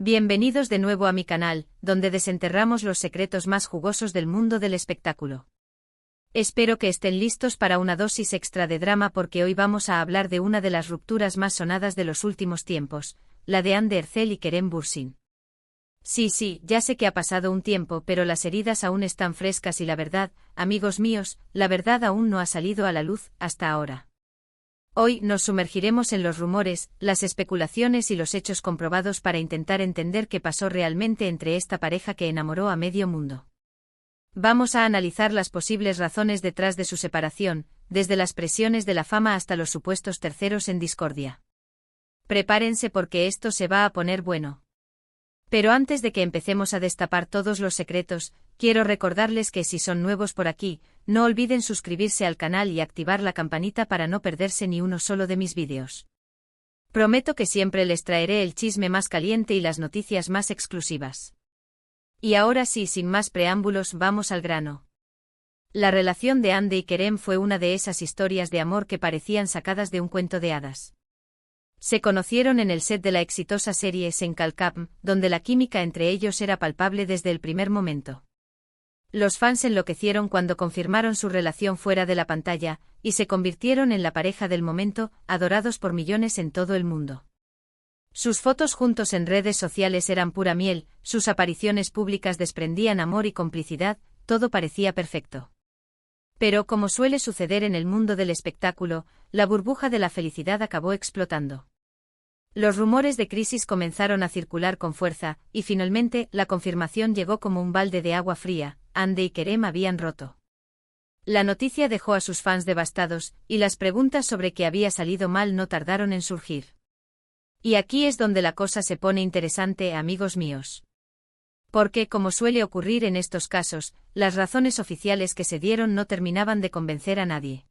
Bienvenidos de nuevo a mi canal, donde desenterramos los secretos más jugosos del mundo del espectáculo. Espero que estén listos para una dosis extra de drama porque hoy vamos a hablar de una de las rupturas más sonadas de los últimos tiempos, la de Hande Erçel y Kerem Bürsin. Sí, ya sé que ha pasado un tiempo, pero las heridas aún están frescas y la verdad, amigos míos, la verdad aún no ha salido a la luz hasta ahora. Hoy nos sumergiremos en los rumores, las especulaciones y los hechos comprobados para intentar entender qué pasó realmente entre esta pareja que enamoró a medio mundo. Vamos a analizar las posibles razones detrás de su separación, desde las presiones de la fama hasta los supuestos terceros en discordia. Prepárense porque esto se va a poner bueno. Pero antes de que empecemos a destapar todos los secretos, quiero recordarles que si son nuevos por aquí, no olviden suscribirse al canal y activar la campanita para no perderse ni uno solo de mis vídeos. Prometo que siempre les traeré el chisme más caliente y las noticias más exclusivas. Y ahora sí, sin más preámbulos, vamos al grano. La relación de Hande y Kerem fue una de esas historias de amor que parecían sacadas de un cuento de hadas. Se conocieron en el set de la exitosa serie Sen Kalkam, donde la química entre ellos era palpable desde el primer momento. Los fans enloquecieron cuando confirmaron su relación fuera de la pantalla, y se convirtieron en la pareja del momento, adorados por millones en todo el mundo. Sus fotos juntos en redes sociales eran pura miel, sus apariciones públicas desprendían amor y complicidad, todo parecía perfecto. Pero como suele suceder en el mundo del espectáculo, la burbuja de la felicidad acabó explotando. Los rumores de crisis comenzaron a circular con fuerza, y finalmente la confirmación llegó como un balde de agua fría: Hande y Kerem habían roto. La noticia dejó a sus fans devastados, y las preguntas sobre qué había salido mal no tardaron en surgir. Y aquí es donde la cosa se pone interesante, amigos míos. Porque, como suele ocurrir en estos casos, las razones oficiales que se dieron no terminaban de convencer a nadie.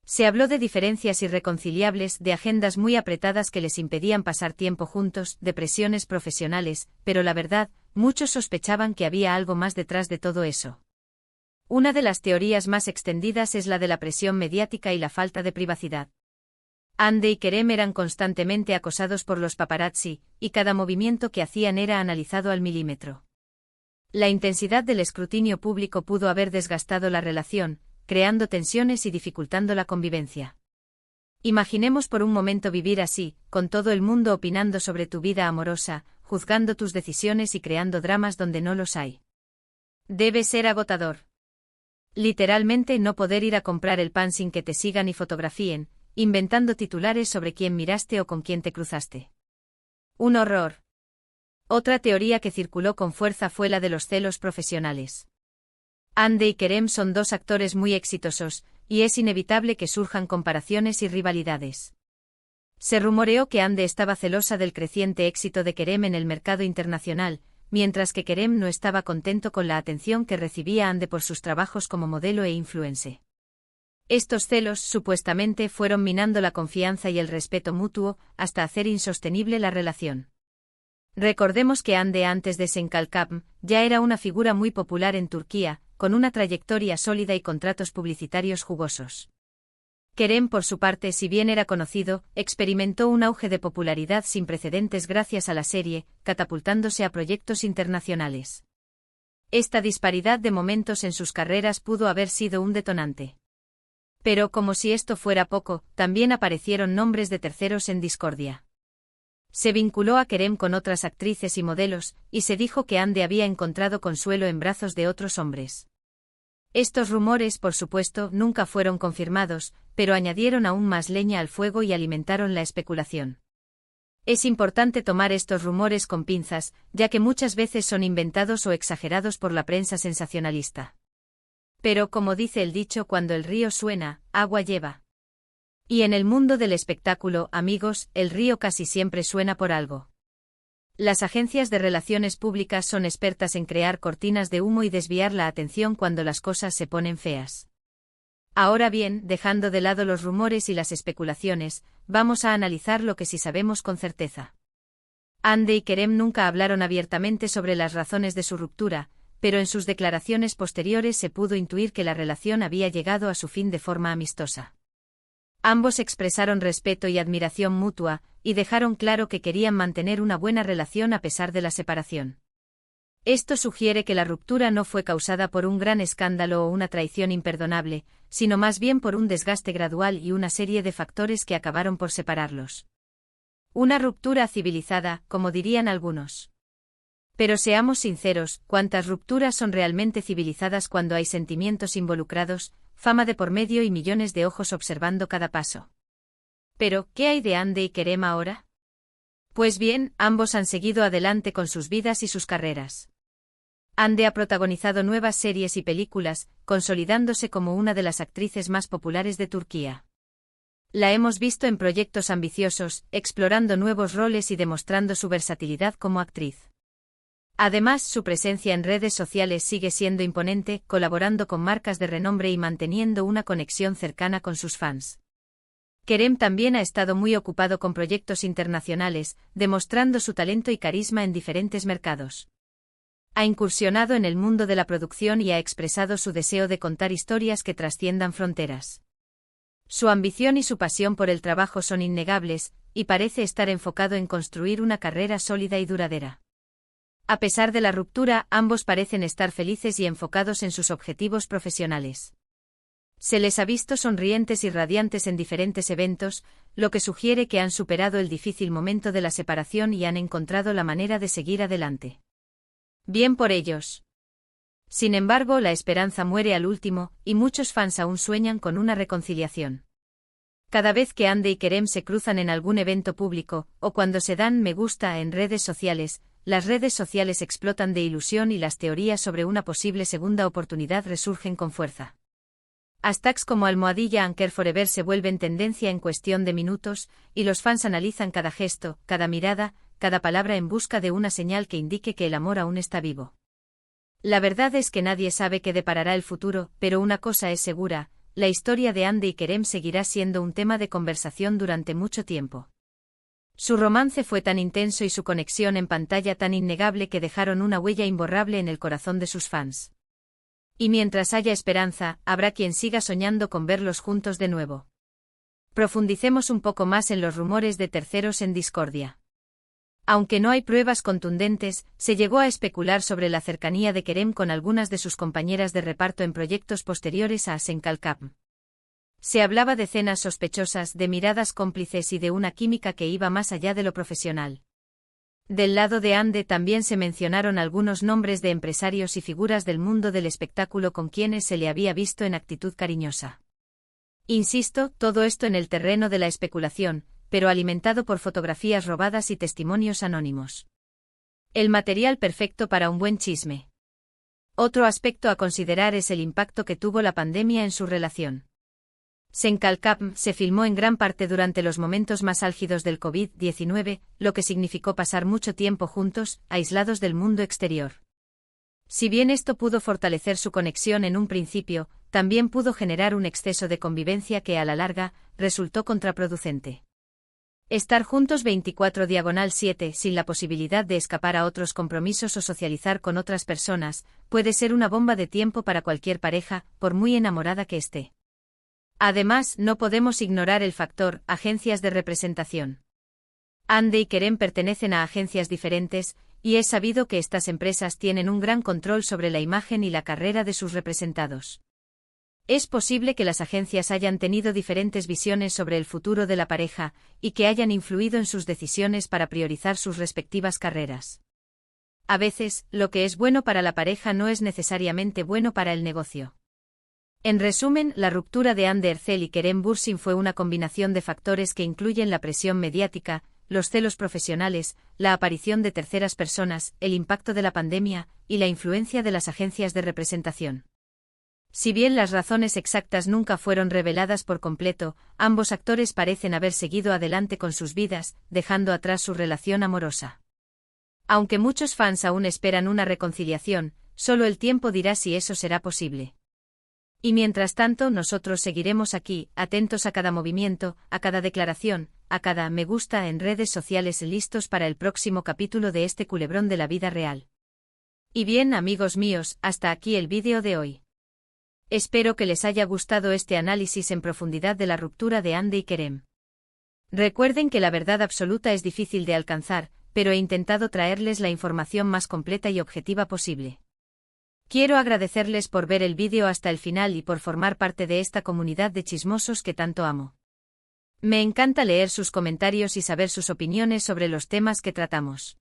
Se habló de diferencias irreconciliables, de agendas muy apretadas que les impedían pasar tiempo juntos, de presiones profesionales, pero la verdad, muchos sospechaban que había algo más detrás de todo eso. Una de las teorías más extendidas es la de la presión mediática y la falta de privacidad. Hande y Kerem eran constantemente acosados por los paparazzi, y cada movimiento que hacían era analizado al milímetro. La intensidad del escrutinio público pudo haber desgastado la relación, creando tensiones y dificultando la convivencia. Imaginemos por un momento vivir así, con todo el mundo opinando sobre tu vida amorosa, juzgando tus decisiones y creando dramas donde no los hay. Debe ser agotador. Literalmente no poder ir a comprar el pan sin que te sigan y fotografíen, inventando titulares sobre quién miraste o con quién te cruzaste. Un horror. Otra teoría que circuló con fuerza fue la de los celos profesionales. Hande y Kerem son dos actores muy exitosos, y es inevitable que surjan comparaciones y rivalidades. Se rumoreó que Hande estaba celosa del creciente éxito de Kerem en el mercado internacional, mientras que Kerem no estaba contento con la atención que recibía Hande por sus trabajos como modelo e influencer. Estos celos, supuestamente, fueron minando la confianza y el respeto mutuo, hasta hacer insostenible la relación. Recordemos que Hande antes de Sen Kalkam ya era una figura muy popular en Turquía, con una trayectoria sólida y contratos publicitarios jugosos. Kerem, por su parte, si bien era conocido, experimentó un auge de popularidad sin precedentes gracias a la serie, catapultándose a proyectos internacionales. Esta disparidad de momentos en sus carreras pudo haber sido un detonante. Pero como si esto fuera poco, también aparecieron nombres de terceros en discordia. Se vinculó a Kerem con otras actrices y modelos, y se dijo que Hande había encontrado consuelo en brazos de otros hombres. Estos rumores, por supuesto, nunca fueron confirmados, pero añadieron aún más leña al fuego y alimentaron la especulación. Es importante tomar estos rumores con pinzas, ya que muchas veces son inventados o exagerados por la prensa sensacionalista. Pero como dice el dicho, cuando el río suena, agua lleva. Y en el mundo del espectáculo, amigos, el río casi siempre suena por algo. Las agencias de relaciones públicas son expertas en crear cortinas de humo y desviar la atención cuando las cosas se ponen feas. Ahora bien, dejando de lado los rumores y las especulaciones, vamos a analizar lo que sí sabemos con certeza. Hande y Kerem nunca hablaron abiertamente sobre las razones de su ruptura, pero en sus declaraciones posteriores se pudo intuir que la relación había llegado a su fin de forma amistosa. Ambos expresaron respeto y admiración mutua, y dejaron claro que querían mantener una buena relación a pesar de la separación. Esto sugiere que la ruptura no fue causada por un gran escándalo o una traición imperdonable, sino más bien por un desgaste gradual y una serie de factores que acabaron por separarlos. Una ruptura civilizada, como dirían algunos. Pero seamos sinceros, ¿cuántas rupturas son realmente civilizadas cuando hay sentimientos involucrados, fama de por medio y millones de ojos observando cada paso? Pero, ¿qué hay de Ande y Kerem ahora? Pues bien, ambos han seguido adelante con sus vidas y sus carreras. Ande ha protagonizado nuevas series y películas, consolidándose como una de las actrices más populares de Turquía. La hemos visto en proyectos ambiciosos, explorando nuevos roles y demostrando su versatilidad como actriz. Además, su presencia en redes sociales sigue siendo imponente, colaborando con marcas de renombre y manteniendo una conexión cercana con sus fans. Kerem también ha estado muy ocupado con proyectos internacionales, demostrando su talento y carisma en diferentes mercados. Ha incursionado en el mundo de la producción y ha expresado su deseo de contar historias que trasciendan fronteras. Su ambición y su pasión por el trabajo son innegables, y parece estar enfocado en construir una carrera sólida y duradera. A pesar de la ruptura, ambos parecen estar felices y enfocados en sus objetivos profesionales. Se les ha visto sonrientes y radiantes en diferentes eventos, lo que sugiere que han superado el difícil momento de la separación y han encontrado la manera de seguir adelante. Bien por ellos. Sin embargo, la esperanza muere al último, y muchos fans aún sueñan con una reconciliación. Cada vez que Ande y Kerem se cruzan en algún evento público, o cuando se dan me gusta en redes sociales, las redes sociales explotan de ilusión y las teorías sobre una posible segunda oportunidad resurgen con fuerza. Hashtags como #Anker Forever se vuelven tendencia en cuestión de minutos, y los fans analizan cada gesto, cada mirada, cada palabra en busca de una señal que indique que el amor aún está vivo. La verdad es que nadie sabe qué deparará el futuro, pero una cosa es segura, la historia de Ande y Kerem seguirá siendo un tema de conversación durante mucho tiempo. Su romance fue tan intenso y su conexión en pantalla tan innegable que dejaron una huella imborrable en el corazón de sus fans. Y mientras haya esperanza, habrá quien siga soñando con verlos juntos de nuevo. Profundicemos un poco más en los rumores de terceros en discordia. Aunque no hay pruebas contundentes, se llegó a especular sobre la cercanía de Kerem con algunas de sus compañeras de reparto en proyectos posteriores a Senkalkam. Se hablaba de cenas sospechosas, de miradas cómplices y de una química que iba más allá de lo profesional. Del lado de Ande también se mencionaron algunos nombres de empresarios y figuras del mundo del espectáculo con quienes se le había visto en actitud cariñosa. Insisto, todo esto en el terreno de la especulación, pero alimentado por fotografías robadas y testimonios anónimos. El material perfecto para un buen chisme. Otro aspecto a considerar es el impacto que tuvo la pandemia en su relación. Senkalkam se filmó en gran parte durante los momentos más álgidos del COVID-19, lo que significó pasar mucho tiempo juntos, aislados del mundo exterior. Si bien esto pudo fortalecer su conexión en un principio, también pudo generar un exceso de convivencia que a la larga resultó contraproducente. Estar juntos 24/7 sin la posibilidad de escapar a otros compromisos o socializar con otras personas, puede ser una bomba de tiempo para cualquier pareja, por muy enamorada que esté. Además, no podemos ignorar el factor agencias de representación. Ande y Kerem pertenecen a agencias diferentes, y es sabido que estas empresas tienen un gran control sobre la imagen y la carrera de sus representados. Es posible que las agencias hayan tenido diferentes visiones sobre el futuro de la pareja, y que hayan influido en sus decisiones para priorizar sus respectivas carreras. A veces, lo que es bueno para la pareja no es necesariamente bueno para el negocio. En resumen, la ruptura de Hande Erçel y Kerem Bürsin fue una combinación de factores que incluyen la presión mediática, los celos profesionales, la aparición de terceras personas, el impacto de la pandemia, y la influencia de las agencias de representación. Si bien las razones exactas nunca fueron reveladas por completo, ambos actores parecen haber seguido adelante con sus vidas, dejando atrás su relación amorosa. Aunque muchos fans aún esperan una reconciliación, solo el tiempo dirá si eso será posible. Y mientras tanto nosotros seguiremos aquí, atentos a cada movimiento, a cada declaración, a cada me gusta en redes sociales, listos para el próximo capítulo de este culebrón de la vida real. Y bien, amigos míos, hasta aquí el vídeo de hoy. Espero que les haya gustado este análisis en profundidad de la ruptura de Andy y Kerem. Recuerden que la verdad absoluta es difícil de alcanzar, pero he intentado traerles la información más completa y objetiva posible. Quiero agradecerles por ver el vídeo hasta el final y por formar parte de esta comunidad de chismosos que tanto amo. Me encanta leer sus comentarios y saber sus opiniones sobre los temas que tratamos.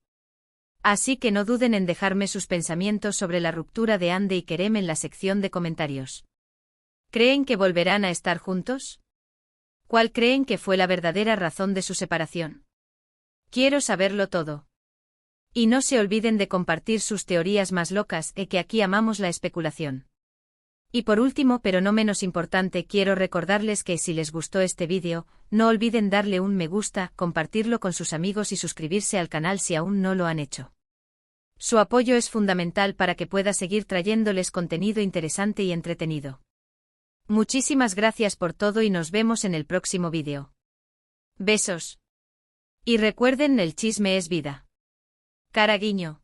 Así que no duden en dejarme sus pensamientos sobre la ruptura de Andy y Kerem en la sección de comentarios. ¿Creen que volverán a estar juntos? ¿Cuál creen que fue la verdadera razón de su separación? Quiero saberlo todo. Y no se olviden de compartir sus teorías más locas, que aquí amamos la especulación. Y por último, pero no menos importante, quiero recordarles que si les gustó este vídeo, no olviden darle un me gusta, compartirlo con sus amigos y suscribirse al canal si aún no lo han hecho. Su apoyo es fundamental para que pueda seguir trayéndoles contenido interesante y entretenido. Muchísimas gracias por todo y nos vemos en el próximo vídeo. Besos. Y recuerden, el chisme es vida. Cara guiño.